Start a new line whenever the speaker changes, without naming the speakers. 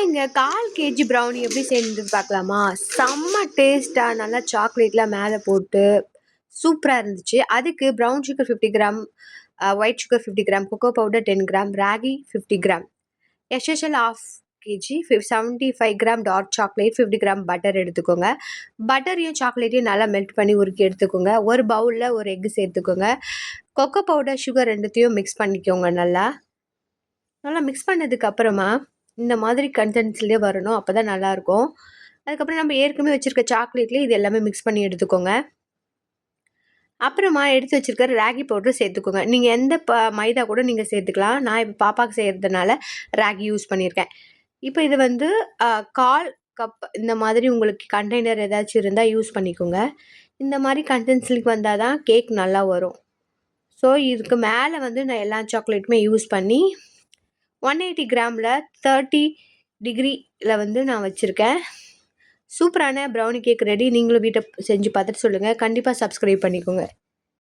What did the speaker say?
இங்க 1/4 KG brownie எப்படி செய்யுதுன்னு பார்க்கலாமா? செம்ம டேஸ்ட்டா நல்லா சாக்லேட்லாம் மேல போட்டு சூப்பரா இருந்துச்சு. அதுக்கு brown sugar 50 gram, white sugar 50 gram, cocoa powder 10 gram, ragi 50 gram, essential 1/2 KG, 75 gram dark chocolate, 50 gram butter எடுத்துக்கோங்க. பட்டரையும் சாக்லேட்டையும் நல்லா மெல்ட் பண்ணி உருக்கி எடுத்துக்கோங்க. ஒரு பவுல்ல ஒரு எக் சேர்த்துக்கோங்க. கொக்கோ பவுடர், சுகர் 2த்தையும் மிக்ஸ் பண்ணிக்கோங்க நல்லா. நல்லா மிக்ஸ் பண்ணதுக்கு அப்புறமா இந்த மாதிரி கன்சிஸ்டன்சிலே வரணும். அப்பதான் நல்லாயிருக்கும். அதுக்கப்புறம் நம்ம ஏற்கனவே வச்சிருக்க சாக்லேட்லேயே இது எல்லாமே மிக்ஸ் பண்ணி எடுத்துக்கோங்க. அப்புறமா எடுத்து வச்சிருக்க ராகி பவுடர் சேர்த்துக்கோங்க. நீங்க எந்த மைதா கூட நீங்க சேர்த்துக்கலாம். நான் இப்போ பாப்பாக்கு செய்யறதுனால ராகி யூஸ் பண்ணியிருக்கேன். இப்போ இது வந்து 1/4 கப் இந்த மாதிரி உங்களுக்கு கண்டெய்னர் ஏதாச்சும் இருந்தா யூஸ் பண்ணிக்கோங்க. இந்த மாதிரி கன்சிஸ்டன்சிக்கு வந்தா தான் கேக் நல்லா வரும். ஸோ இதுக்கு மேலே வந்து நான் எல்லா சாக்லேட்டுமே யூஸ் பண்ணி 180 கிராமில் 30 டிகிரியில் வந்து நான் வச்சுருக்கேன். சூப்பரான ப்ரௌனி கேக் ரெடி. நீங்களும் வீட்டை செஞ்சு பார்த்துட்டு சொல்லுங்கள். கண்டிப்பாக சப்ஸ்கிரைப் பண்ணிக்கோங்க.